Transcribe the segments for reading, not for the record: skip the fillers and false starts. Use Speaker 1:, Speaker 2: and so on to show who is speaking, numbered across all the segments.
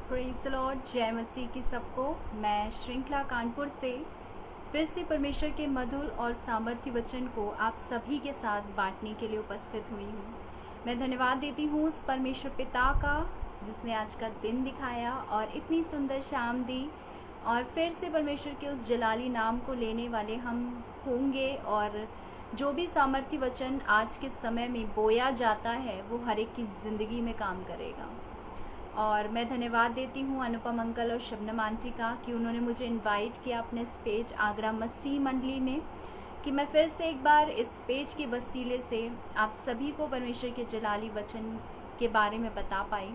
Speaker 1: Praise the Lord. जय मसीह की सबको। मैं श्रृंखला कानपुर से फिर से परमेश्वर के मधुर और सामर्थ्य वचन को आप सभी के साथ बांटने के लिए उपस्थित हुई हूँ। मैं धन्यवाद देती हूँ उस परमेश्वर पिता का जिसने आज का दिन दिखाया और इतनी सुंदर शाम दी, और फिर से परमेश्वर के उस जलाली नाम को लेने वाले हम होंगे, और जो भी सामर्थ्य वचन आज के समय में बोया जाता है वो हर एक की ज़िंदगी में काम करेगा। और मैं धन्यवाद देती हूँ अनुपम अंकल और शबनम आंटी का कि उन्होंने मुझे इनवाइट किया अपने इस पेज आगरा मसीह मंडली में, कि मैं फिर से एक बार इस पेज के वसीले से आप सभी को परमेश्वर के जलाली वचन के बारे में बता पाई।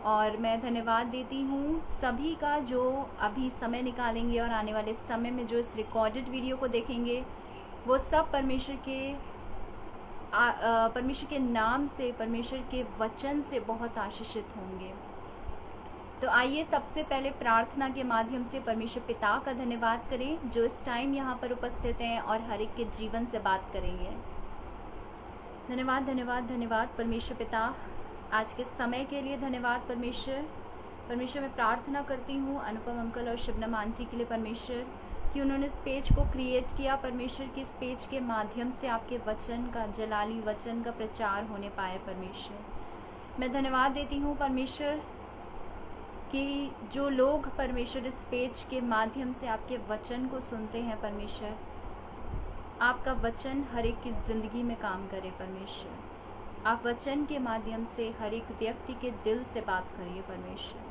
Speaker 1: और मैं धन्यवाद देती हूँ सभी का जो अभी समय निकालेंगे और आने वाले समय में जो इस रिकॉर्डेड वीडियो को देखेंगे, वो सब परमेश्वर के नाम से, परमेश्वर के वचन से बहुत आशीषित होंगे। तो आइए सबसे पहले प्रार्थना के माध्यम से परमेश्वर पिता का धन्यवाद करें जो इस टाइम यहाँ पर उपस्थित हैं और हर एक के जीवन से बात करेंगे। धन्यवाद धन्यवाद धन्यवाद परमेश्वर पिता, आज के समय के लिए धन्यवाद परमेश्वर मैं प्रार्थना करती हूँ अनुपम अंकल और शबनम आंटी के लिए परमेश्वर, कि उन्होंने इस पेज को क्रिएट किया। परमेश्वर के इस पेज के माध्यम से आपके वचन का, जलाली वचन का प्रचार होने पाए। परमेश्वर मैं धन्यवाद देती हूँ परमेश्वर कि जो लोग परमेश्वर इस पेज के माध्यम से आपके वचन को सुनते हैं, परमेश्वर आपका वचन हर एक की ज़िंदगी में काम करे। परमेश्वर आप वचन के माध्यम से हर एक व्यक्ति के दिल से बात करिए। परमेश्वर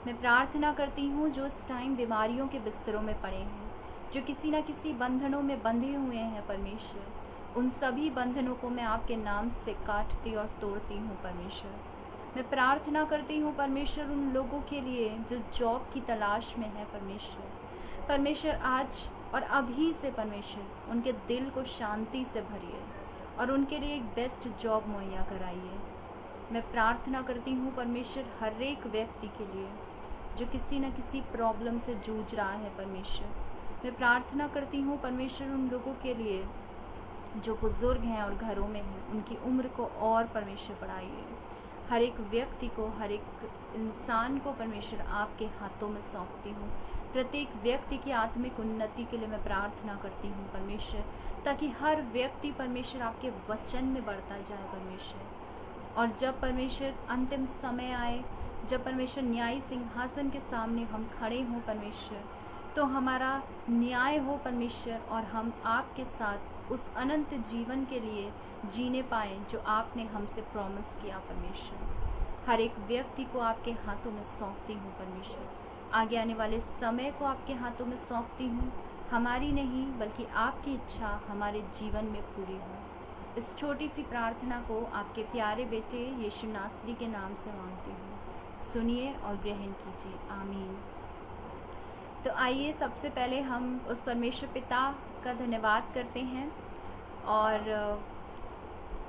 Speaker 1: मैं प्रार्थना करती हूँ जो इस टाइम बीमारियों के बिस्तरों में पड़े हैं, जो किसी न किसी बंधनों में बंधे हुए हैं, परमेश्वर उन सभी बंधनों को मैं आपके नाम से काटती और तोड़ती हूँ। परमेश्वर मैं प्रार्थना करती हूँ परमेश्वर उन लोगों के लिए जो जॉब की तलाश में है। परमेश्वर आज और अभी से परमेश्वर उनके दिल को शांति से भरिए और उनके लिए एक बेस्ट जॉब मुहैया कराइए। मैं प्रार्थना करती हूँ परमेश्वर हर एक व्यक्ति के लिए जो किसी न किसी प्रॉब्लम से जूझ रहा है। परमेश्वर मैं प्रार्थना करती हूँ परमेश्वर उन लोगों के लिए जो बुजुर्ग हैं और घरों में हैं, उनकी उम्र को और परमेश्वर बढ़ाइए। हर एक व्यक्ति को, हर एक इंसान को परमेश्वर आपके हाथों में सौंपती हूँ। प्रत्येक व्यक्ति की आत्मिक उन्नति के लिए मैं प्रार्थना करती हूँ परमेश्वर, ताकि हर व्यक्ति परमेश्वर आपके वचन में बढ़ता जाए। परमेश्वर और जब परमेश्वर अंतिम समय आए, जब परमेश्वर न्यायी सिंहासन के सामने हम खड़े हों परमेश्वर, तो हमारा न्याय हो परमेश्वर और हम आपके साथ उस अनंत जीवन के लिए जीने पाएँ जो आपने हमसे प्रॉमिस किया। परमेश्वर हर एक व्यक्ति को आपके हाथों में सौंपती हूँ। परमेश्वर आगे आने वाले समय को आपके हाथों में सौंपती हूँ। हमारी नहीं बल्कि आपकी इच्छा हमारे जीवन में पूरी हो। इस छोटी सी प्रार्थना को आपके प्यारे बेटे यीशु नासरी के नाम से मांगती हूँ। सुनिए और ग्रहण कीजिए। आमीन। तो आइए सबसे पहले हम उस परमेश्वर पिता का धन्यवाद करते हैं और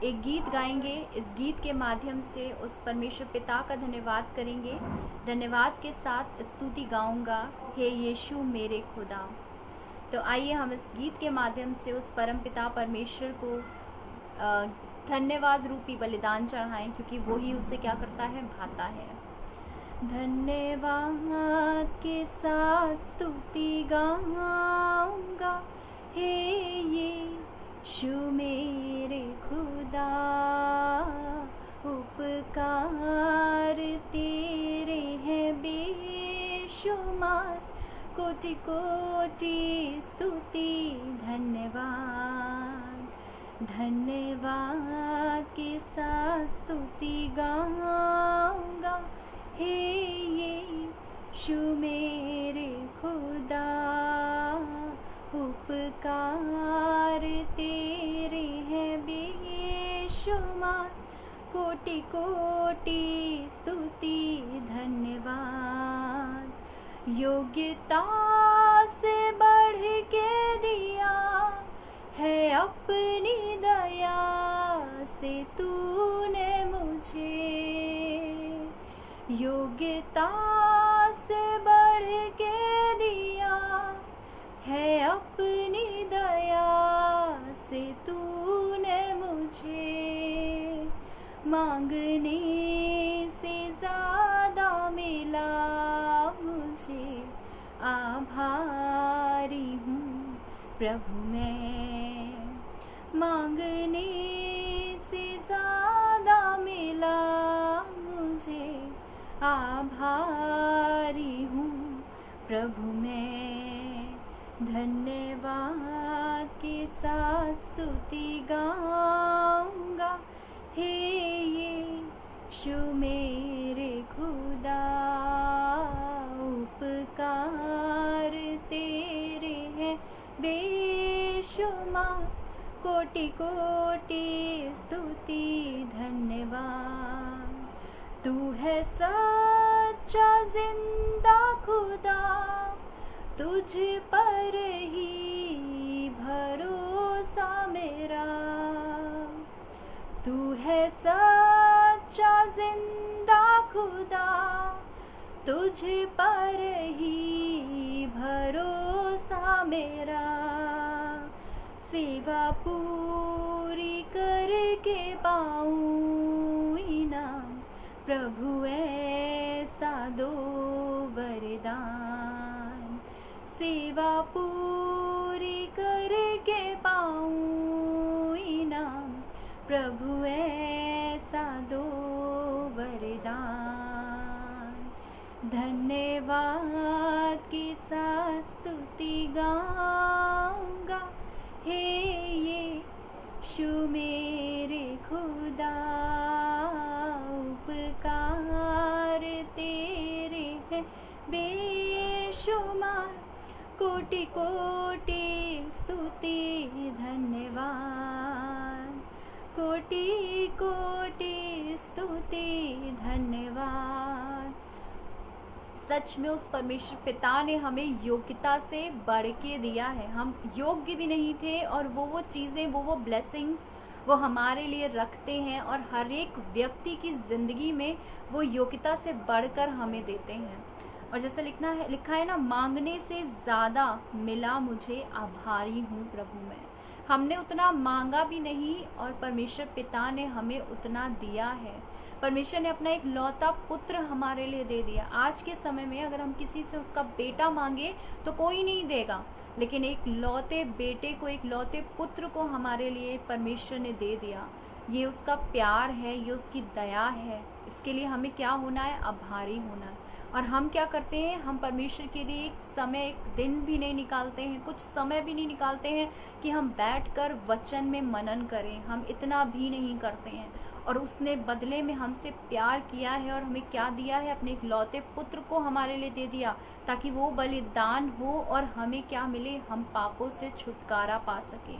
Speaker 1: एक गीत गाएंगे। इस गीत के माध्यम से उस परमेश्वर पिता का धन्यवाद करेंगे। धन्यवाद के साथ स्तुति गाऊंगा, हे यीशु मेरे खुदा। तो आइए हम इस गीत के माध्यम से उस परम पिता परमेश्वर को धन्यवाद रूपी बलिदान चढ़ाएं, क्योंकि वो ही उसे क्या करता है, भाता है। धन्यवाद के साथ स्तुति गाऊंगा, हे यीशु मेरे खुदा। उपकार तेरे हैं बेशुमार, कोटि कोटि स्तुति धन्यवाद। धन्यवाद के साथ स्तुति गाऊंगा, हे यीशु मेरे खुदा। उपकार तेरे हैं बेशुमार, कोटि कोटि स्तुति धन्यवाद। योग्यता से बढ़ के दिया है अपनी दया से तूने मुझे। योग्यता से बढ़ के दिया है अपनी दया से तूने मुझे। मांगने से ज़्यादा मिला प्रभु मैं मांगने से ज़्यादा मिला मुझे, आभारी हूँ प्रभु मैं। धन्यवाद के साथ स्तुति गाऊंगा, हे यीशु मेरे खुदा। उपकार तेरे हैं बेशुमार, कोटि कोटि स्तुति धन्यवाद। तू है सच्चा जिंदा खुदा, तुझ पर ही भरोसा मेरा। तू है सच्चा जिंदा खुदा, तुझ पर ही भरोसा मेरा। सेवा पूरी करके पाऊं इनाम, प्रभु ऐसा दो वरदान। सेवा पूरी करके पाऊं इनाम, प्रभु ऐसा दो वरदान। धन्यवाद के साथ स्तुति गाऊंगा, हे यीशु मेरे खुदा। उपकार तेरे हैं बेशुमार, कोटि कोटि स्तुति धन्यवाद। कोटि कोटि स्तुति धन्यवाद। सच में उस परमेश्वर पिता ने हमें योग्यता से बढ़ के दिया है। हम योग्य भी नहीं थे और वो चीज़ें, वो ब्लेसिंग्स वो हमारे लिए रखते हैं और हर एक व्यक्ति की ज़िंदगी में वो योग्यता से बढ़कर हमें देते हैं। और जैसे लिखा है ना, मांगने से ज़्यादा मिला मुझे, आभारी हूँ प्रभु मैं। हमने उतना मांगा भी नहीं और परमेश्वर पिता ने हमें उतना दिया है। परमेश्वर ने अपना एक लौता पुत्र हमारे लिए दे दिया। आज के समय में अगर हम किसी से उसका बेटा मांगे तो कोई नहीं देगा, लेकिन एक लौते बेटे को, एक लौते पुत्र को हमारे लिए परमेश्वर ने दे दिया। ये उसका प्यार है, ये उसकी दया है। इसके लिए हमें क्या होना है? आभारी होना है। और हम क्या करते हैं? हम परमेश्वर के लिए एक समय, एक दिन भी नहीं निकालते हैं, कुछ समय भी नहीं निकालते हैं कि हम बैठकर वचन में मनन करें। हम इतना भी नहीं करते हैं। और उसने बदले में हमसे प्यार किया है और हमें क्या दिया है? अपने इकलौते पुत्र को हमारे लिए दे दिया, ताकि वो बलिदान हो और हमें क्या मिले? हम पापों से छुटकारा पा सकें।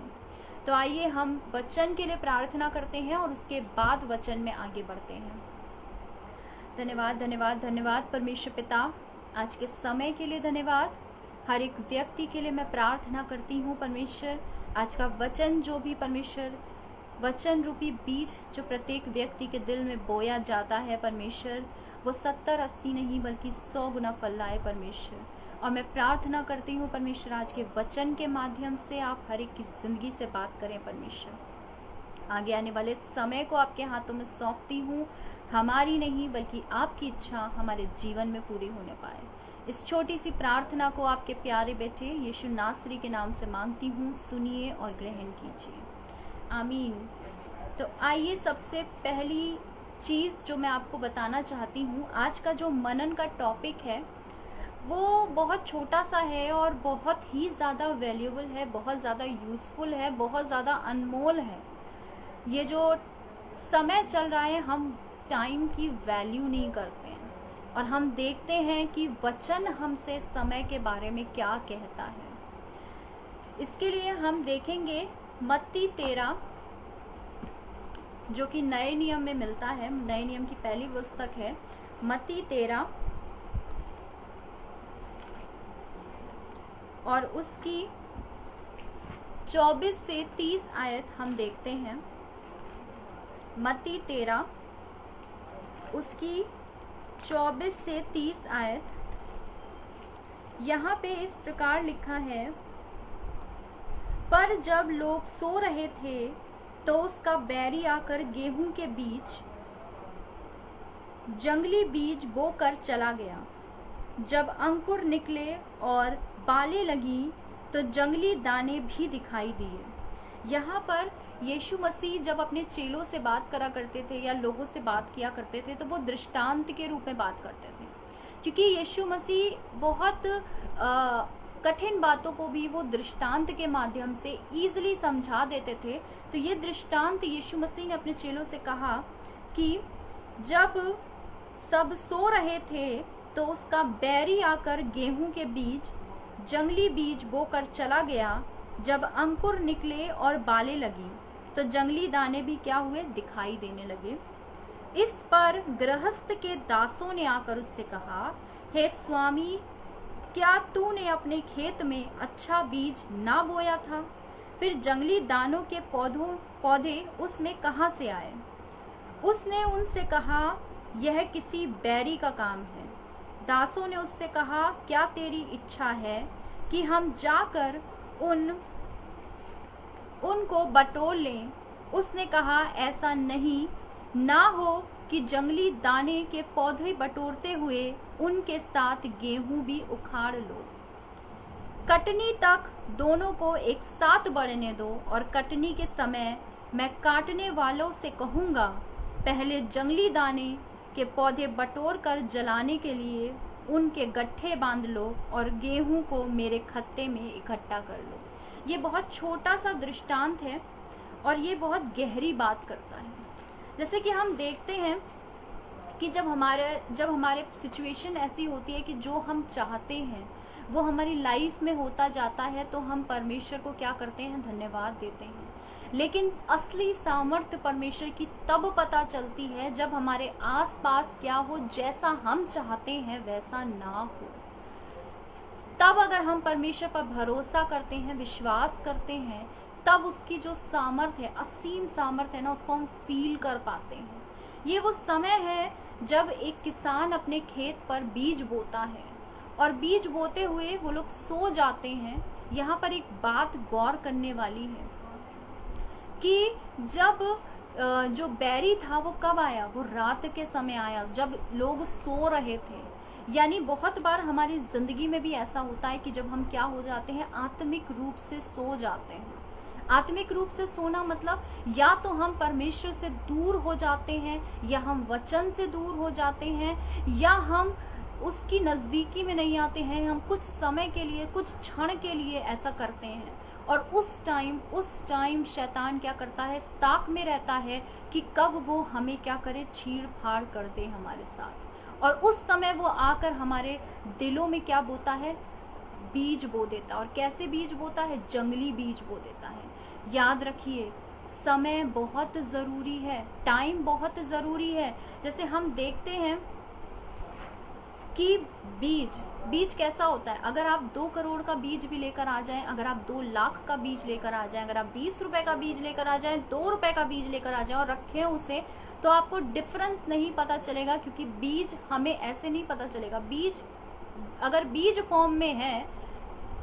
Speaker 1: तो आइए हम वचन के लिए प्रार्थना करते हैं और उसके बाद वचन में आगे बढ़ते हैं। धन्यवाद, धन्यवाद, धन्यवाद परमेश्वर पिता, आज के समय के लिए धन्यवाद। हर एक व्यक्ति के लिए मैं प्रार्थना करती हूँ परमेश्वर, आज का वचन जो भी परमेश्वर, वचन रूपी बीज जो प्रत्येक व्यक्ति के दिल में बोया जाता है परमेश्वर, वो 70-80 नहीं बल्कि 100 गुना फल लाए परमेश्वर। और मैं प्रार्थना करती हूँ परमेश्वर, आज के वचन के माध्यम से आप हर एक की ज़िंदगी से बात करें परमेश्वर। आगे आने वाले समय को आपके हाथों में सौंपती हूँ। हमारी नहीं बल्कि आपकी इच्छा हमारे जीवन में पूरी होने पाए। इस छोटी सी प्रार्थना को आपके प्यारे बेटे यीशु नासरी के नाम से मांगती हूँ, सुनिए और ग्रहण कीजिए, आमीन। तो आइए सबसे पहली चीज़ जो मैं आपको बताना चाहती हूँ, आज का जो मनन का टॉपिक है वो बहुत छोटा सा है और बहुत ही ज़्यादा वैल्यूबल है, बहुत ज़्यादा यूज़फुल है, बहुत ज़्यादा अनमोल है। ये जो समय चल रहा है, हम टाइम की वैल्यू नहीं करते हैं और हम देखते हैं कि वचन हमसे समय के बारे में क्या कहता है। इसके लिए हम देखेंगे मत्ती 13, जो कि नए नियम में मिलता है। नए नियम की पहली पुस्तक है मत्ती 13 और उसकी 24 से 30 आयत हम देखते हैं। मत्ती 13 उसकी 24 से 30 आयत, यहाँ पे इस प्रकार लिखा है, पर जब लोग सो रहे थे तो उसका बैरी आकर गेहूं के बीच जंगली बीज बोकर चला गया। जब अंकुर निकले और बालें लगी तो जंगली दाने भी दिखाई दिए। यहाँ पर यीशु मसीह जब अपने चेलों से बात करा करते थे या लोगों से बात किया करते थे तो वो दृष्टांत के रूप में बात करते थे, क्योंकि यीशु मसीह बहुत कठिन बातों को भी वो दृष्टांत के माध्यम से ईजिली समझा देते थे। तो ये दृष्टांत यीशु मसीह ने अपने चेलों से कहा कि जब सब सो रहे थे तो उसका बैरी आकर गेहूं के बीज, जंगली बीज बोकर चला गया। जब अंकुर निकले और बालें लगी तो जंगली दाने भी क्या हुए, दिखाई देने लगे। इस पर गृहस्थ के दासों ने आकर उससे कहा, हे स्वामी, क्या तूने अपने खेत में अच्छा बीज ना बोया था? फिर जंगली दानों के पौधे उसमें कहाँ से आए? उसने उनसे कहा, यह किसी बैरी का काम है। दासों ने उससे कहा, क्या तेरी इच्छा है कि हम जाकर उनको बटोर लें? उसने कहा, ऐसा नहीं, ना हो कि जंगली दाने के पौधे बटोरते हुए उनके साथ गेहूं भी उखाड़ लो। कटनी तक दोनों को एक साथ बढ़ने दो, और कटनी के समय मैं काटने वालों से कहूँगा, पहले जंगली दाने के पौधे बटोर कर जलाने के लिए उनके गट्ठे बांध लो और गेहूं को मेरे खत्ते में इकट्ठा कर लो। ये बहुत छोटा सा दृष्टांत है और ये बहुत गहरी बात करता है। जैसे कि हम देखते हैं कि जब हमारे सिचुएशन ऐसी होती है कि जो हम चाहते हैं वो हमारी लाइफ में होता जाता है, तो हम परमेश्वर को क्या करते हैं, धन्यवाद देते हैं। लेकिन असली सामर्थ्य परमेश्वर की तब पता चलती है जब हमारे आसपास क्या हो, जैसा हम चाहते हैं वैसा ना हो। तब अगर हम परमेश्वर पर भरोसा करते हैं, विश्वास करते हैं, तब उसकी जो सामर्थ्य है, असीम सामर्थ्य है ना, उसको हम फील कर पाते हैं। ये वो समय है जब एक किसान अपने खेत पर बीज बोता है और बीज बोते हुए वो लोग सो जाते हैं। यहाँ पर एक बात गौर करने वाली है कि जब जो बैरी था वो कब आया, वो रात के समय आया जब लोग सो रहे थे। यानी बहुत बार हमारी जिंदगी में भी ऐसा होता है कि जब हम क्या हो जाते हैं, आत्मिक रूप से सो जाते हैं। आत्मिक रूप से सोना मतलब या तो हम परमेश्वर से दूर हो जाते हैं, या हम वचन से दूर हो जाते हैं, या हम उसकी नजदीकी में नहीं आते हैं। हम कुछ समय के लिए, कुछ क्षण के लिए ऐसा करते हैं, और उस टाइम शैतान क्या करता है, ताक में रहता है कि कब वो हमें क्या करे, छीड़ फाड़ कर दे हमारे साथ। और उस समय वो आकर हमारे दिलों में क्या बोता है, बीज बो देता है। और कैसे बीज बोता है, जंगली बीज बो देता है। याद रखिए, समय बहुत जरूरी है, टाइम बहुत जरूरी है। जैसे हम देखते हैं कि बीज कैसा होता है। अगर आप 2 करोड़ का बीज भी लेकर आ जाएं, अगर आप 2 लाख का बीज लेकर आ जाएं, अगर आप 20 रुपए का बीज लेकर आ जाएं, 2 रुपए का बीज लेकर आ जाएं और रखें उसे, तो आपको डिफरेंस नहीं पता चलेगा, क्योंकि बीज हमें ऐसे नहीं पता चलेगा। बीज अगर बीज फॉर्म में है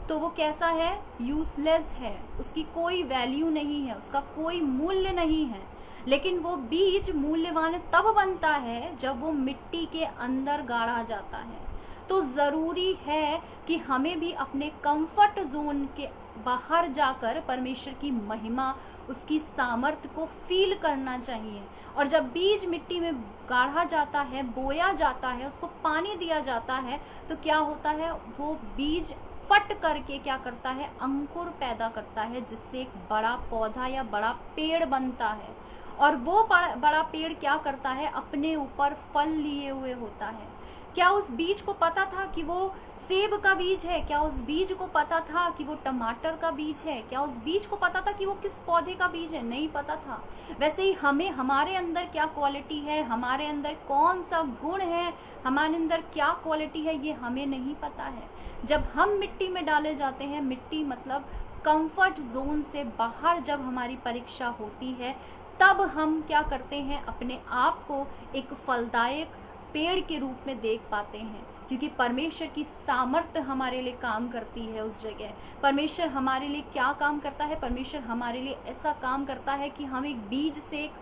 Speaker 1: तो वो कैसा है, यूजलेस है, उसकी कोई वैल्यू नहीं है, उसका कोई मूल्य नहीं है। लेकिन वो बीज मूल्यवान तब बनता है जब वो मिट्टी के अंदर गाड़ा जाता है। तो जरूरी है कि हमें भी अपने कंफर्ट जोन के बाहर जाकर परमेश्वर की महिमा, उसकी सामर्थ्य को फील करना चाहिए। और जब बीज मिट्टी में गाढ़ा जाता है, बोया जाता है, उसको पानी दिया जाता है, तो क्या होता है, वो बीज फट करके क्या करता है, अंकुर पैदा करता है, जिससे एक बड़ा पौधा या बड़ा पेड़ बनता है। और वो बड़ा पेड़ क्या करता है, अपने ऊपर फल लिए हुए होता है। क्या उस बीज को पता था कि वो सेब का बीज है? क्या उस बीज को पता था कि वो टमाटर का बीज है? क्या उस बीज को पता था कि वो किस पौधे का बीज है? नहीं पता था। वैसे ही हमें, हमारे अंदर क्या क्वालिटी है, हमारे अंदर कौन सा गुण है, हमारे अंदर क्या क्वालिटी है, ये हमें नहीं पता है। जब हम मिट्टी में डाले जाते हैं, मिट्टी मतलब कंफर्ट जोन से बाहर जब हमारी परीक्षा होती है, तब हम क्या करते हैं, अपने आप को एक फलदायक पेड़ के रूप में देख पाते हैं, क्योंकि परमेश्वर की सामर्थ्य हमारे लिए काम करती है उस जगह। परमेश्वर हमारे लिए क्या काम करता है, परमेश्वर हमारे लिए ऐसा काम करता है कि हम एक बीज से एक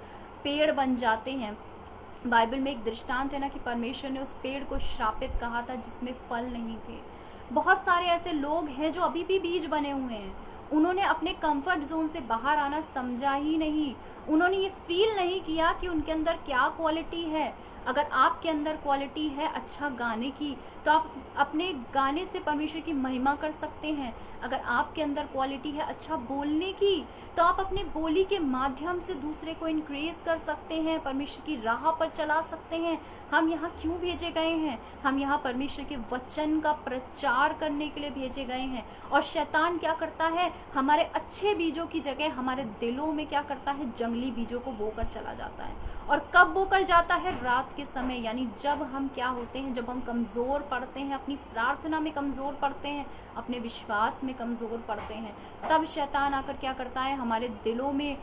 Speaker 1: पेड़ बन जाते हैं। बाइबल में एक दृष्टांत है ना कि परमेश्वर ने उस पेड़ को श्रापित कहा था जिसमें फल नहीं थे। बहुत सारे ऐसे लोग हैं जो अभी भी बीज बने हुए हैं, उन्होंने अपने कंफर्ट जोन से बाहर आना समझा ही नहीं, उन्होंने ये फील नहीं किया कि उनके अंदर क्या क्वालिटी है। अगर आपके अंदर क्वालिटी है अच्छा गाने की, तो आप अपने गाने से परमेश्वर की महिमा कर सकते हैं। अगर आपके अंदर क्वालिटी है अच्छा बोलने की, तो आप अपने बोली के माध्यम से दूसरे को इनक्रेज कर सकते हैं, परमेश्वर की राह पर चला सकते हैं। हम यहाँ क्यों भेजे गए हैं? हम यहाँ परमेश्वर के वचन का प्रचार करने के लिए भेजे गए हैं। और शैतान क्या करता है? हमारे अच्छे बीजों की जगह हमारे दिलों में क्या करता है? जंगली बीजों को बोकर चला जाता है। और कब बोकर जाता है? रात के समय, यानी जब हम क्या होते हैं, जब हम कमजोर पड़ते हैं, अपनी प्रार्थना में कमजोर पड़ते हैं, अपने विश्वास में कमजोर पड़ते हैं, तब शैतान आकर क्या करता है? हमारे दिलों में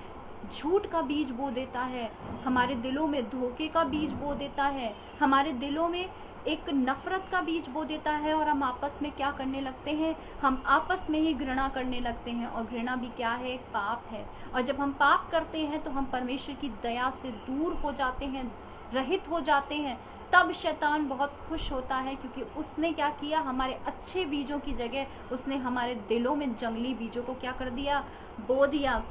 Speaker 1: झूठ का बीज बो देता है, हमारे दिलों में धोखे का बीज बो देता है, हमारे दिलों में एक नफरत का बीज बो देता है। और हम आपस में क्या करने लगते हैं? हम आपस में ही घृणा करने लगते हैं। और घृणा भी क्या है? एक पाप है। और जब हम पाप करते हैं तो हम परमेश्वर की दया से दूर हो जाते हैं, रहित हो जाते हैं। तब शैतान बहुत खुश होता है, क्योंकि उसने क्या किया? हमारे अच्छे बीजों की जगह उसने हमारे दिलों में जंगली बीजों को क्या कर दिया? बो दिया।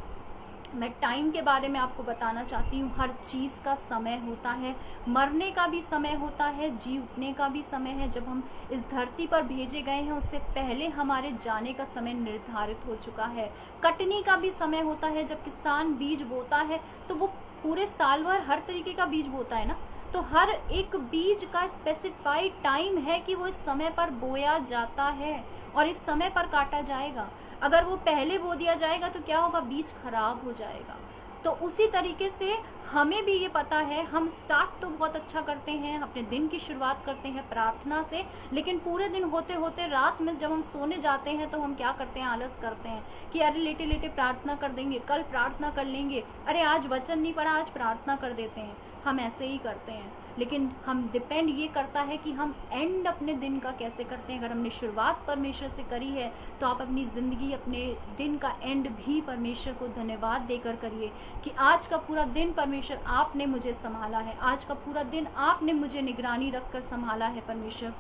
Speaker 1: मैं टाइम के बारे में आपको बताना चाहती हूँ। हर चीज़ का समय होता है, मरने का भी समय होता है, जी उठने का भी समय है। जब हम इस धरती पर भेजे गए हैं उससे पहले हमारे जाने का समय निर्धारित हो चुका है। कटनी का भी समय होता है। जब किसान बीज बोता है तो वो पूरे साल भर हर तरीके का बीज बोता है ना, तो हर एक बीज का स्पेसिफाइड टाइम है कि वो इस समय पर बोया जाता है और इस समय पर काटा जाएगा। अगर वो पहले बो दिया जाएगा तो क्या होगा? बीज खराब हो जाएगा। तो उसी तरीके से हमें भी ये पता है, हम स्टार्ट तो बहुत अच्छा करते हैं, अपने दिन की शुरुआत करते हैं प्रार्थना से, लेकिन पूरे दिन होते होते रात में जब हम सोने जाते हैं तो हम क्या करते हैं? आलस करते हैं कि अरे लेटे लेटे प्रार्थना कर देंगे, कल प्रार्थना कर लेंगे, अरे आज वचन नहीं पढ़ा, आज प्रार्थना कर देते हैं। हम ऐसे ही करते हैं। लेकिन हम डिपेंड ये करता है कि हम एंड अपने दिन का कैसे करते हैं। अगर हमने शुरुआत परमेश्वर से करी है तो आप अपनी ज़िंदगी, अपने दिन का एंड भी परमेश्वर को धन्यवाद देकर करिए कि आज का पूरा दिन परमेश्वर आपने मुझे संभाला है, आज का पूरा दिन आपने मुझे निगरानी रखकर संभाला है परमेश्वर।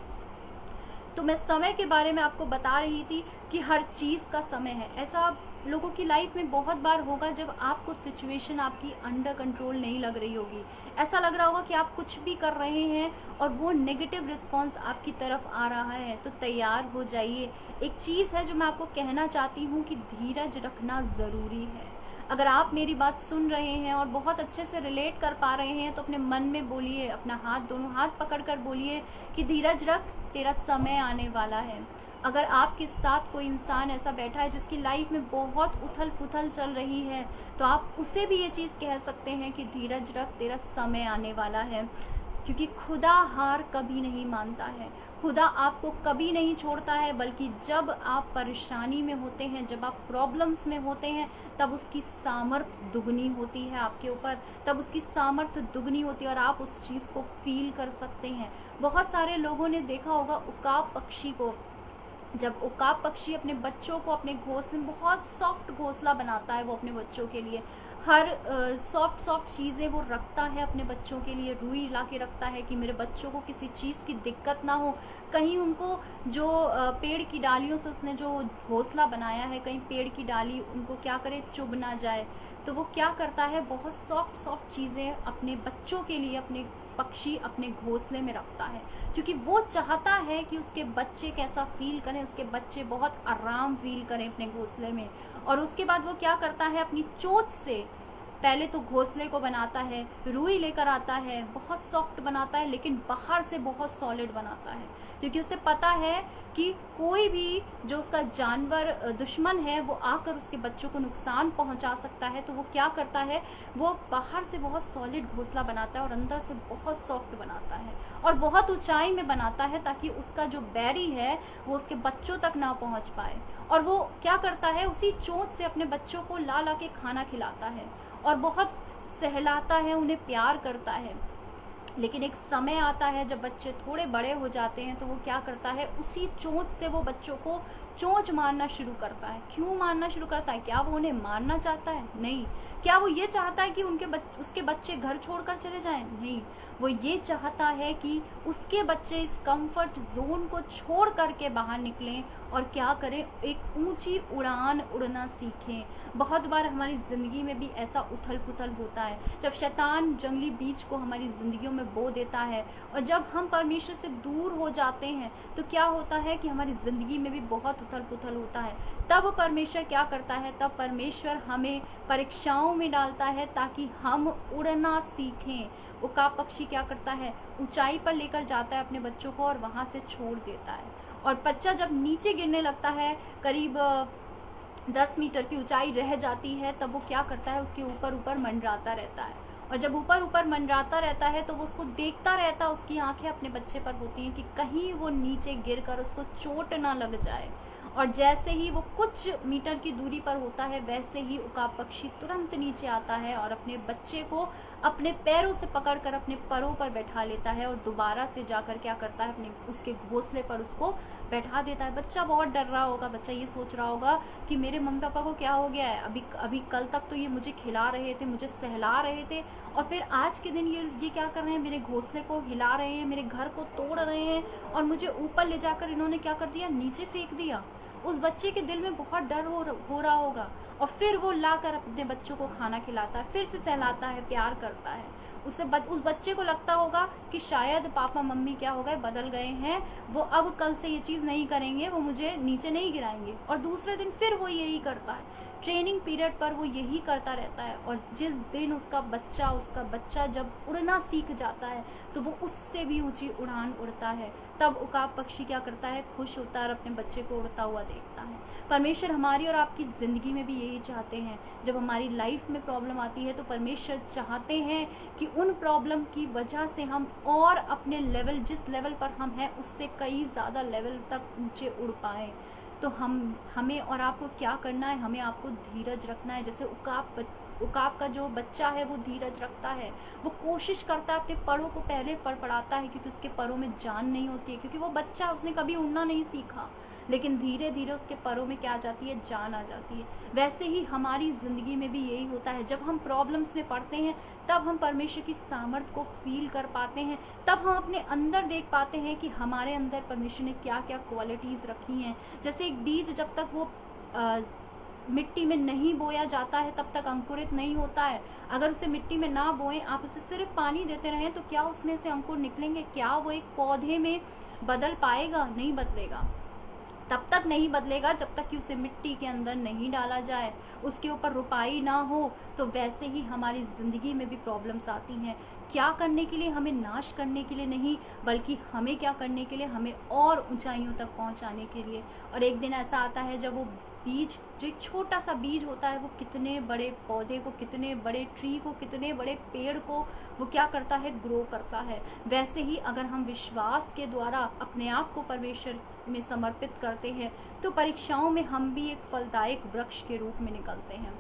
Speaker 1: तो मैं समय के बारे में आपको बता रही थी कि हर चीज़ का समय है। ऐसा लोगों की लाइफ में बहुत बार होगा जब आपको सिचुएशन आपकी अंडर कंट्रोल नहीं लग रही होगी, ऐसा लग रहा होगा कि आप कुछ भी कर रहे हैं और वो नेगेटिव रिस्पॉन्स आपकी तरफ आ रहा है। तो तैयार हो जाइए। एक चीज़ है जो मैं आपको कहना चाहती हूँ कि धीरज रखना ज़रूरी है। अगर आप मेरी बात सुन रहे हैं और बहुत अच्छे से रिलेट कर पा रहे हैं तो अपने मन में बोलिए, अपना हाथ, दोनों हाथ पकड़कर बोलिए कि धीरज रख, तेरा समय आने वाला है। अगर आपके साथ कोई इंसान ऐसा बैठा है जिसकी लाइफ में बहुत उथल पुथल चल रही है, तो आप उसे भी ये चीज़ कह सकते हैं कि धीरज रख, तेरा समय आने वाला है। क्योंकि खुदा हार कभी नहीं मानता है, खुदा आपको कभी नहीं छोड़ता है, बल्कि जब आप परेशानी में होते हैं, जब आप प्रॉब्लम्स में होते हैं, तब उसकी सामर्थ्य दुगनी होती है आपके ऊपर, तब उसकी सामर्थ्य दुगनी होती है और आप उस चीज़ को फील कर सकते हैं। बहुत सारे लोगों ने देखा होगा उकाब पक्षी को। जब उकाब पक्षी अपने बच्चों को अपने घोंसले में, बहुत सॉफ्ट घोंसला बनाता है वो अपने बच्चों के लिए, हर सॉफ्ट सॉफ्ट चीज़ें वो रखता है अपने बच्चों के लिए, रुई ला के रखता है कि मेरे बच्चों को किसी चीज़ की दिक्कत ना हो, कहीं उनको जो पेड़ की डालियों से उसने जो घोंसला बनाया है, कहीं पेड़ की डाली उनको क्या करे, चुभ ना जाए। तो वो क्या करता है, बहुत सॉफ्ट सॉफ्ट चीज़ें अपने बच्चों के लिए अपने पक्षी अपने घोंसले में रखता है, क्योंकि वो चाहता है कि उसके बच्चे कैसा फील करें, उसके बच्चे बहुत आराम फील करें अपने घोंसले में। और उसके बाद वो क्या करता है, अपनी चोंच से पहले तो घोंसले को बनाता है, रुई लेकर आता है, बहुत सॉफ्ट बनाता है, लेकिन बाहर से बहुत सॉलिड बनाता है, क्योंकि उसे पता है कि कोई भी जो उसका जानवर दुश्मन है वो आकर उसके बच्चों को नुकसान पहुंचा सकता है। तो वो क्या करता है, वो बाहर से बहुत सॉलिड घोंसला बनाता है और अंदर से बहुत सॉफ्ट बनाता है और बहुत ऊंचाई में बनाता है, ताकि उसका जो बैरी है वो उसके बच्चों तक ना पहुंच पाए। और वो क्या करता है, उसी चोंच से अपने बच्चों को ला ला के खाना खिलाता है और बहुत सहलाता है, उन्हें प्यार करता है। लेकिन एक समय आता है जब बच्चे थोड़े बड़े हो जाते हैं तो वो क्या करता है, उसी चोंच से वो बच्चों को चोंच मारना शुरू करता है। क्यों मारना शुरू करता है? क्या वो उन्हें मारना चाहता है? नहीं। क्या वो ये चाहता है कि उसके बच्चे घर छोड़कर चले जाएं? नहीं। वो ये चाहता है कि उसके बच्चे इस कंफर्ट जोन को छोड़ करके बाहर निकलें और क्या करें, एक ऊंची उड़ान उड़ना सीखें। बहुत बार हमारी ज़िंदगी में भी ऐसा उथल पुथल होता है, जब शैतान जंगली बीज को हमारी ज़िंदगियों में बो देता है और जब हम परमेश्वर से दूर हो जाते हैं तो क्या होता है कि हमारी ज़िंदगी में भी बहुत उथल पुथल होता है। तब परमेश्वर क्या करता है? तब परमेश्वर हमें परीक्षाओं में डालता है ताकि हम उड़ना सीखें। उकाब पक्षी क्या करता है? ऊंचाई पर लेकर जाता है अपने बच्चों को और वहां से छोड़ देता है, और बच्चा जब नीचे गिरने लगता है, करीब 10 मीटर की ऊंचाई रह जाती है, तब वो क्या करता है? उसके ऊपर ऊपर मंडराता रहता है, और जब ऊपर ऊपर मंडराता रहता है तो वो उसको देखता रहता है। उसकी आंखें अपने बच्चे पर होती हैं कि कहीं वो नीचे गिरकर उसको चोट ना लग जाए। और जैसे ही वो कुछ मीटर की दूरी पर होता है, वैसे ही उकाब पक्षी तुरंत नीचे आता है और अपने बच्चे को अपने पैरों से पकड़कर अपने परों पर बैठा लेता है और दोबारा से जाकर क्या करता है? अपने उसके घोंसले पर उसको बैठा देता है। बच्चा बहुत डर रहा होगा, बच्चा ये सोच रहा होगा कि मेरे मम्मी पापा को क्या हो गया है, अभी कल तक तो ये मुझे खिला रहे थे, मुझे सहला रहे थे, और फिर आज के दिन ये क्या कर रहे हैं? मेरे घोंसले को हिला रहे हैं, मेरे घर को तोड़ रहे हैं, और मुझे ऊपर ले जाकर इन्होंने क्या कर दिया? नीचे फेंक दिया। उस बच्चे के दिल में बहुत डर हो रहा होगा, और फिर वो लाकर अपने बच्चों को खाना खिलाता है, फिर से सहलाता है, प्यार करता है। उस बच्चे को लगता होगा कि शायद पापा मम्मी क्या हो गए, बदल गए हैं, वो अब कल से ये चीज़ नहीं करेंगे, वो मुझे नीचे नहीं गिराएंगे। और दूसरे दिन फिर वो यही करता है। ट्रेनिंग पीरियड पर वो यही करता रहता है, और जिस दिन उसका बच्चा जब उड़ना सीख जाता है तो वो उससे भी ऊंची उड़ान उड़ता है। तब उकाब पक्षी क्या करता है? खुश होता है और अपने बच्चे को उड़ता हुआ देखता है। परमेश्वर हमारी और आपकी ज़िंदगी में भी यही चाहते हैं। जब हमारी लाइफ में प्रॉब्लम आती है तो परमेश्वर चाहते हैं कि उन प्रॉब्लम की वजह से हम और अपने लेवल, जिस लेवल पर हम हैं, उससे कई ज़्यादा लेवल तक ऊंचे उड़ पाएँ। तो हमें और आपको क्या करना है? हमें आपको धीरज रखना है। जैसे उकाब का जो बच्चा है वो धीरज रखता है, वो कोशिश करता है, अपने परों को पहले फड़फड़ाता है क्योंकि उसके परों में जान नहीं होती है, क्योंकि वो बच्चा, उसने कभी उड़ना नहीं सीखा, लेकिन धीरे धीरे उसके परों में क्या आ जाती है? जान आ जाती है। वैसे ही हमारी ज़िंदगी में भी यही होता है। जब हम प्रॉब्लम्स में पड़ते हैं तब हम परमेश्वर की सामर्थ को फील कर पाते हैं, तब हम अपने अंदर देख पाते हैं कि हमारे अंदर परमेश्वर ने क्या क्या क्वालिटीज़ रखी हैं। जैसे एक बीज जब तक वो मिट्टी में नहीं बोया जाता है तब तक अंकुरित नहीं होता है। अगर उसे मिट्टी में ना बोएं, आप उसे सिर्फ पानी देते रहें, तो क्या उसमें से अंकुर निकलेंगे? क्या वो एक पौधे में बदल पाएगा? नहीं बदलेगा। तब तक नहीं बदलेगा जब तक कि उसे मिट्टी के अंदर नहीं डाला जाए, उसके ऊपर रुपाई ना हो। तो वैसे ही हमारी ज़िंदगी में भी प्रॉब्लम्स आती हैं। क्या करने के लिए? हमें नाश करने के लिए नहीं, बल्कि हमें क्या करने के लिए? हमें और ऊंचाइयों तक पहुंचाने के लिए। और एक दिन ऐसा आता है जब वो बीज, जो एक छोटा सा बीज होता है, वो कितने बड़े पौधे को, कितने बड़े ट्री को, कितने बड़े पेड़ को वो क्या करता है? ग्रो करता है। वैसे ही अगर हम विश्वास के द्वारा अपने आप को परमेश्वर में समर्पित करते हैं तो परीक्षाओं में हम भी एक फलदायक वृक्ष के रूप में निकलते हैं।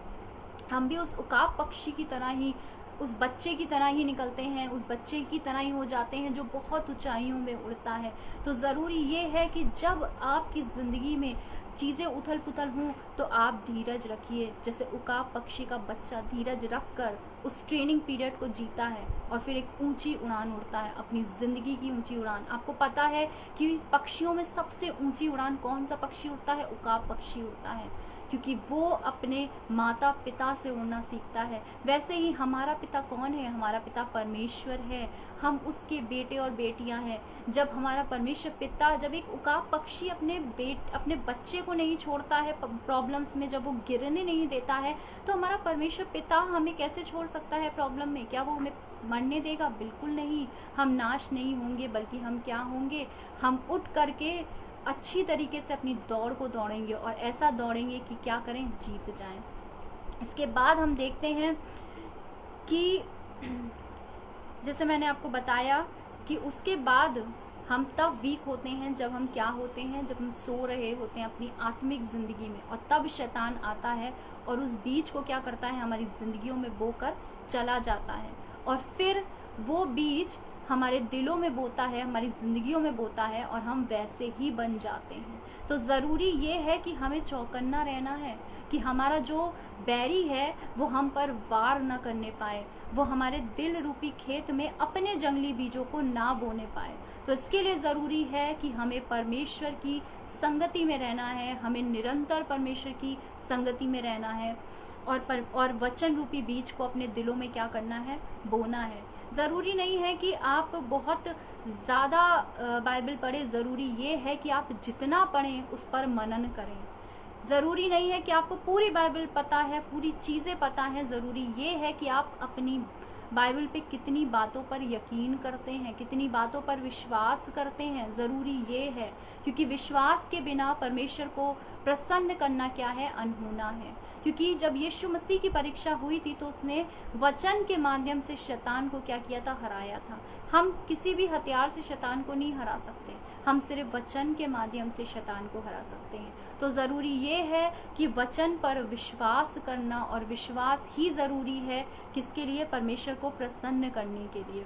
Speaker 1: हम भी उस उकाब पक्षी की तरह ही, उस बच्चे की तरह ही निकलते हैं, उस बच्चे की तरह ही हो जाते हैं जो बहुत ऊंचाइयों में उड़ता है। तो ज़रूरी ये है कि जब आपकी ज़िंदगी में चीज़ें उथल पुथल हों तो आप धीरज रखिए। जैसे उकाब पक्षी का बच्चा धीरज रख कर उस ट्रेनिंग पीरियड को जीता है और फिर एक ऊंची उड़ान उड़ता है, अपनी ज़िंदगी की ऊंची उड़ान। आपको पता है कि पक्षियों में सबसे ऊंची उड़ान कौन सा पक्षी उड़ता है? उकाब पक्षी उड़ता है, क्योंकि वो अपने माता पिता से उड़ना सीखता है। वैसे ही हमारा पिता कौन है? हमारा पिता परमेश्वर है, हम उसके बेटे और बेटियां हैं। जब हमारा परमेश्वर पिता, जब एक उकाब पक्षी अपने बच्चे को नहीं छोड़ता है प्रॉब्लम्स में, जब वो गिरने नहीं देता है, तो हमारा परमेश्वर पिता हमें कैसे छोड़ सकता है प्रॉब्लम में? क्या वो हमें मरने देगा? बिल्कुल नहीं। हम नाश नहीं होंगे, बल्कि हम क्या होंगे? हम उठ करके अच्छी तरीके से अपनी दौड़ को दौड़ेंगे, और ऐसा दौड़ेंगे कि क्या करें? जीत जाएं। इसके बाद हम देखते हैं कि जैसे मैंने आपको बताया कि उसके बाद हम तब वीक होते हैं जब हम क्या होते हैं? जब हम सो रहे होते हैं अपनी आत्मिक ज़िंदगी में, और तब शैतान आता है और उस बीज को क्या करता है? हमारी ज़िंदगियों में बोकर चला जाता है, और फिर वो बीज हमारे दिलों में बोता है, हमारी जिंदगियों में बोता है और हम वैसे ही बन जाते हैं। तो ज़रूरी ये है कि हमें चौकन्ना रहना है कि हमारा जो बैरी है वो हम पर वार न करने पाए, वो हमारे दिल रूपी खेत में अपने जंगली बीजों को ना बोने पाए। तो इसके लिए ज़रूरी है कि हमें परमेश्वर की संगति में रहना है, हमें निरंतर परमेश्वर की संगति में रहना है और वचन रूपी बीज को अपने दिलों में क्या करना है, बोना है। ज़रूरी नहीं है कि आप बहुत ज़्यादा बाइबल पढ़ें, ज़रूरी ये है कि आप जितना पढ़ें उस पर मनन करें। ज़रूरी नहीं है कि आपको पूरी बाइबल पता है, पूरी चीज़ें पता है, ज़रूरी ये है कि आप अपनी बाइबल पे कितनी बातों पर यकीन करते हैं, कितनी बातों पर विश्वास करते हैं, ज़रूरी ये है। क्योंकि विश्वास के बिना परमेश्वर को प्रसन्न करना क्या है, अनहोना है। क्योंकि जब यीशु मसीह की परीक्षा हुई थी तो उसने वचन के माध्यम से शैतान को क्या किया था, हराया था। हम किसी भी हथियार से शैतान को नहीं हरा सकते, हम सिर्फ वचन के माध्यम से शैतान को हरा सकते हैं। तो ज़रूरी ये है कि वचन पर विश्वास करना, और विश्वास ही ज़रूरी है किसके लिए, परमेश्वर को प्रसन्न करने के लिए।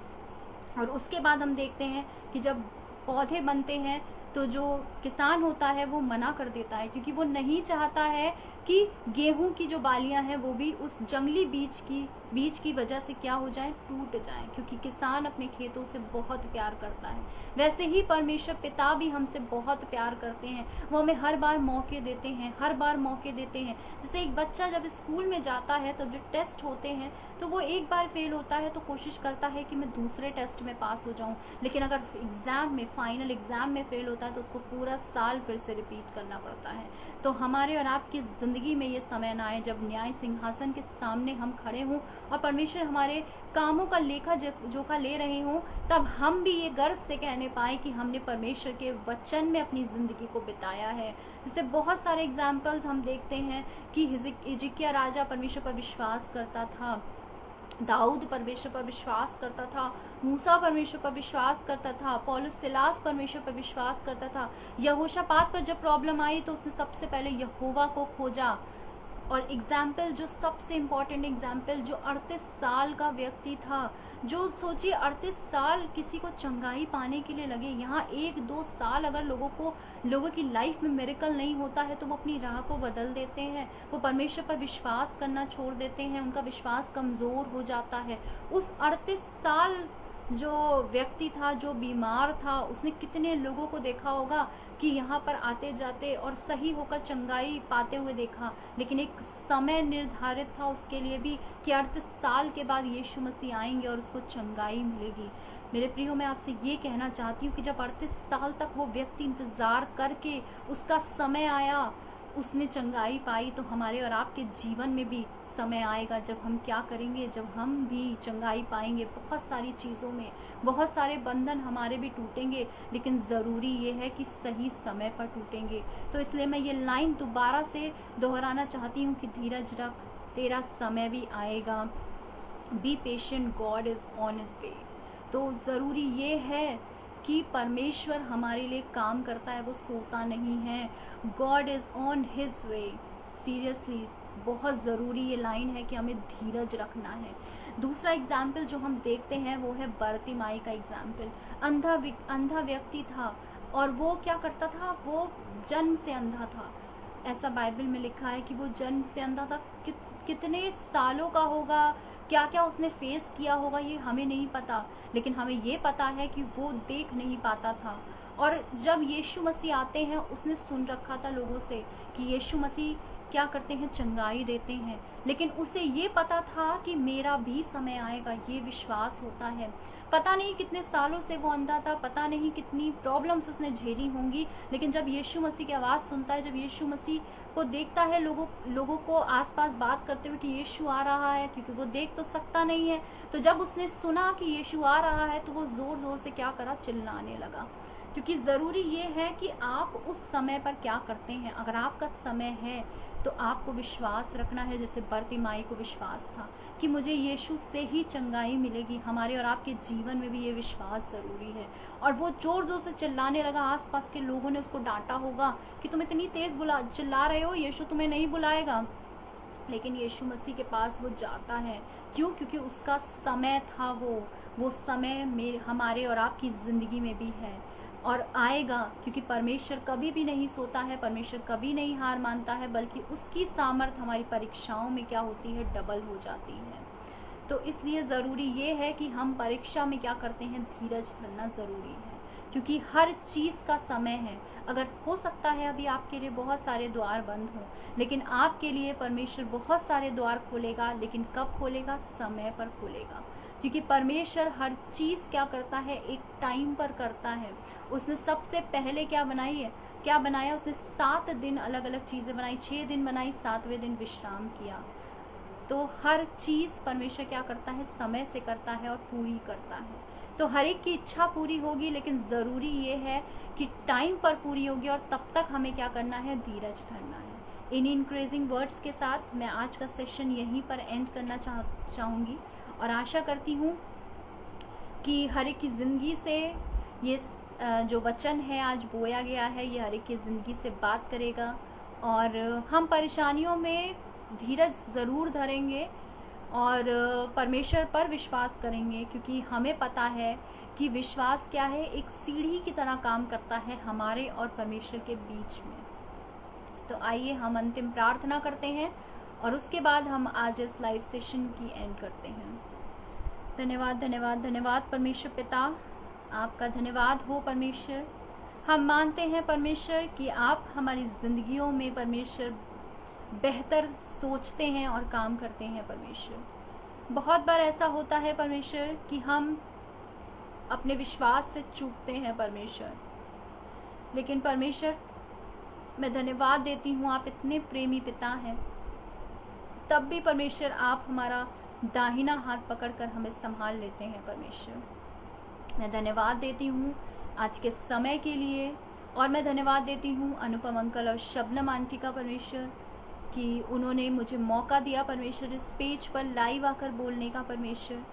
Speaker 1: और उसके बाद हम देखते हैं कि जब पौधे बनते हैं तो जो किसान होता है वो मना कर देता है, क्योंकि वो नहीं चाहता है कि गेहूं की जो बालियां हैं वो भी उस जंगली बीज की वजह से क्या हो जाए, टूट जाए। क्योंकि किसान अपने खेतों से बहुत प्यार करता है, वैसे ही परमेश्वर पिता भी हमसे बहुत प्यार करते हैं। वो हमें हर बार मौके देते हैं, हर बार मौके देते हैं। जैसे एक बच्चा जब स्कूल में जाता है तब जो टेस्ट होते हैं तो वो एक बार फेल होता है तो कोशिश करता है कि मैं दूसरे टेस्ट में पास हो जाऊं, लेकिन अगर एग्जाम में, फाइनल एग्जाम में फेल होता है तो उसको पूरा साल फिर से रिपीट करना पड़ता है। तो हमारे और आपकी जिंदगी में ये समय ना आए जब न्याय सिंहासन के सामने हम खड़े हों और परमेश्वर हमारे कामों का लेखा जोखा ले रहे हों, तब हम भी ये गर्व से कहने पाए कि हमने परमेश्वर के वचन में अपनी जिंदगी को बिताया है। जैसे बहुत सारे एग्जाम्पल्स हम देखते हैं कि हिजकिय्याह राजा परमेश्वर पर विश्वास करता था, दाऊद परमेश्वर पर विश्वास करता था, मूसा परमेश्वर पर विश्वास करता था, पौलुस सिलास परमेश्वर पर विश्वास करता था। यहोशापात पर जब प्रॉब्लम आई तो उसने सबसे पहले यहोवा को खोजा। और एग्जाम्पल, जो सबसे इम्पोर्टेंट एग्जाम्पल, जो 38 साल का व्यक्ति था, जो सोचिए 38 साल किसी को चंगाई पाने के लिए लगे। यहाँ 1-2 साल अगर लोगों की लाइफ में मिरेकल नहीं होता है तो वो अपनी राह को बदल देते हैं, वो परमेश्वर पर विश्वास करना छोड़ देते हैं, उनका विश्वास कमज़ोर हो जाता है। उस 38 साल जो व्यक्ति था, जो बीमार था, उसने कितने लोगों को देखा होगा कि यहाँ पर आते जाते और सही होकर चंगाई पाते हुए देखा, लेकिन एक समय निर्धारित था उसके लिए भी कि 38 साल के बाद यीशु मसीह आएंगे और उसको चंगाई मिलेगी। मेरे प्रियो, मैं आपसे ये कहना चाहती हूँ कि जब 38 साल तक वो व्यक्ति इंतज़ार करके उसका समय आया, उसने चंगाई पाई, तो हमारे और आपके जीवन में भी समय आएगा जब हम क्या करेंगे, जब हम भी चंगाई पाएंगे। बहुत सारी चीज़ों में बहुत सारे बंधन हमारे भी टूटेंगे, लेकिन ज़रूरी ये है कि सही समय पर टूटेंगे। तो इसलिए मैं ये लाइन दोबारा से दोहराना चाहती हूँ कि धीरज रख, तेरा समय भी आएगा। Be patient, God is on his way. तो ज़रूरी ये है कि परमेश्वर हमारे लिए काम करता है, वो सोता नहीं है। God is on his way. Seriously बहुत ज़रूरी ये लाइन है कि हमें धीरज रखना है। दूसरा एग्जाम्पल जो हम देखते हैं वो है बरतिमाई का एग्जाम्पल। अंधा व्यक्ति था और वो क्या करता था, वो जन्म से अंधा था। ऐसा बाइबल में लिखा है कि वो जन्म से अंधा था। कितने सालों का होगा, क्या क्या उसने फेस किया होगा, ये हमें नहीं पता, लेकिन हमें ये पता है कि वो देख नहीं पाता था। और जब यीशु मसीह आते हैं, उसने सुन रखा था लोगों से कि यीशु मसीह क्या करते हैं, चंगाई देते हैं, लेकिन उसे ये पता था कि मेरा भी समय आएगा, ये विश्वास होता है। पता नहीं कितने सालों से वो अंधा था, पता नहीं कितनी प्रॉब्लम्स उसने झेली होंगी, लेकिन जब यीशु मसीह की आवाज़ सुनता है, जब यीशु मसीह को देखता है लोगों को आसपास बात करते हुए कि यीशु आ रहा है, क्योंकि वो देख तो सकता नहीं है, तो जब उसने सुना कि यीशु आ रहा है तो वो ज़ोर ज़ोर से क्या करा, चिल्लाने लगा। क्योंकि ज़रूरी ये है कि आप उस समय पर क्या करते हैं। अगर आपका समय है तो आपको विश्वास रखना है, जैसे बरतिमाई को विश्वास था कि मुझे यीशु से ही चंगाई मिलेगी। हमारे और आपके जीवन में भी ये विश्वास ज़रूरी है। और वो जोर जोर से चिल्लाने लगा, आसपास के लोगों ने उसको डांटा होगा कि तुम इतनी तेज़ चिल्ला रहे हो, यीशु तुम्हें नहीं बुलाएगा। लेकिन यीशु मसीह के पास वो जाता है। क्यों? क्योंकि उसका समय था, वो समय में हमारे और आपकी ज़िंदगी में भी है और आएगा, क्योंकि परमेश्वर कभी भी नहीं सोता है, परमेश्वर कभी नहीं हार मानता है, बल्कि उसकी सामर्थ हमारी परीक्षाओं में क्या होती है, डबल हो जाती है। तो इसलिए ज़रूरी ये है कि हम परीक्षा में क्या करते हैं, धीरज धरना ज़रूरी है, क्योंकि हर चीज़ का समय है। अगर हो सकता है अभी आपके लिए बहुत सारे द्वार बंद हों, लेकिन आपके लिए परमेश्वर बहुत सारे द्वार खोलेगा, लेकिन कब खोलेगा? समय पर खोलेगा, क्योंकि परमेश्वर हर चीज़ क्या करता है, एक टाइम पर करता है। उसने सबसे पहले क्या बनाया? उसने 7 दिन अलग अलग चीज़ें बनाई, 6 दिन बनाई, 7वें दिन विश्राम किया। तो हर चीज़ परमेश्वर क्या करता है, समय से करता है और पूरी करता है। तो हर एक की इच्छा पूरी होगी, लेकिन ज़रूरी ये है कि टाइम पर पूरी होगी, और तब तक हमें क्या करना है, धीरज धरना है। इन इंक्रेजिंग वर्ड्स के साथ मैं आज का सेशन यहीं पर एंड करना चाहूँगी, और आशा करती हूँ कि हर एक की ज़िंदगी से ये जो वचन है आज बोया गया है, ये हर एक की ज़िंदगी से बात करेगा, और हम परेशानियों में धीरज ज़रूर धरेंगे और परमेश्वर पर विश्वास करेंगे, क्योंकि हमें पता है कि विश्वास क्या है, एक सीढ़ी की तरह काम करता है हमारे और परमेश्वर के बीच में। तो आइए हम अंतिम प्रार्थना करते हैं और उसके बाद हम आज इस लाइव सेशन की एंड करते हैं। धन्यवाद धन्यवाद धन्यवाद परमेश्वर पिता, आपका धन्यवाद हो परमेश्वर। हम मानते हैं परमेश्वर कि आप हमारी ज़िंदगियों में परमेश्वर बेहतर सोचते हैं और काम करते हैं परमेश्वर। बहुत बार ऐसा होता है परमेश्वर कि हम अपने विश्वास से चूकते हैं परमेश्वर, लेकिन परमेश्वर मैं धन्यवाद देती हूँ, आप इतने प्रेमी पिता हैं, तब भी परमेश्वर आप हमारा दाहिना हाथ पकड़कर हमें संभाल लेते हैं परमेश्वर। मैं धन्यवाद देती हूँ आज के समय के लिए, और मैं धन्यवाद देती हूँ अनुपम अंकल और शबनम आंटी का परमेश्वर, कि उन्होंने मुझे मौका दिया परमेश्वर इस पेज पर लाइव आकर बोलने का परमेश्वर।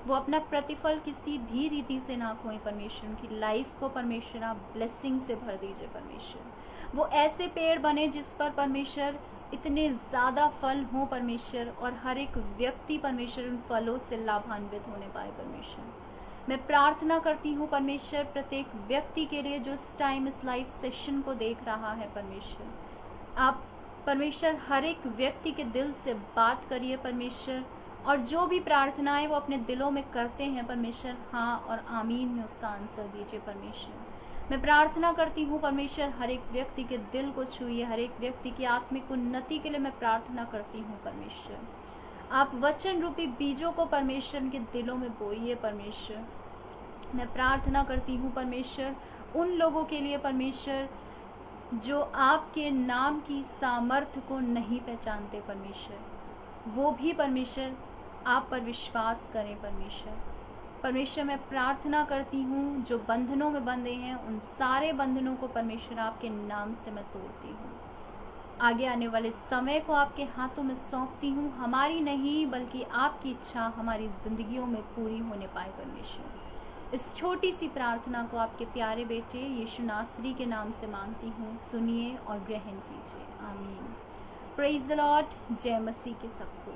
Speaker 1: वो अपना प्रतिफल किसी भी रीति से ना खोएं परमेश्वर, उनकी लाइफ को परमेश्वर आप ब्लेसिंग से भर दीजिए परमेश्वर। वो ऐसे पेड़ बने जिस पर परमेश्वर इतने ज़्यादा फल हों परमेश्वर, और हर एक व्यक्ति परमेश्वर उन फलों से लाभान्वित होने पाए परमेश्वर। मैं प्रार्थना करती हूँ परमेश्वर प्रत्येक व्यक्ति के लिए जो इस टाइम इस लाइव सेशन को देख रहा है परमेश्वर, आप परमेश्वर हर एक व्यक्ति के दिल से बात करिए परमेश्वर, और जो भी प्रार्थनाएं वो अपने दिलों में करते हैं परमेश्वर, हाँ और आमीन में उसका आंसर दीजिए परमेश्वर। मैं प्रार्थना करती हूँ परमेश्वर हर एक व्यक्ति के दिल को छूइए, हर एक व्यक्ति की आत्मिक उन्नति के लिए मैं प्रार्थना करती हूँ परमेश्वर। आप वचन रूपी बीजों को परमेश्वर के दिलों में बोइए परमेश्वर। मैं प्रार्थना करती हूँ परमेश्वर उन लोगों के लिए परमेश्वर जो आपके नाम की सामर्थ्य को नहीं पहचानते परमेश्वर, वो भी परमेश्वर आप पर विश्वास करें परमेश्वर। मैं प्रार्थना करती हूँ जो बंधनों में बंधे हैं, उन सारे बंधनों को परमेश्वर आपके नाम से मैं तोड़ती हूँ। आगे आने वाले समय को आपके हाथों में सौंपती हूँ, हमारी नहीं बल्कि आपकी इच्छा हमारी जिंदगियों में पूरी होने पाए परमेश्वर। इस छोटी सी प्रार्थना को आपके प्यारे बेटे यीशु नासरी के नाम से मांगती हूँ, सुनिए और ग्रहण कीजिए, आमीन। Praise the Lord. जय मसीह के सबको।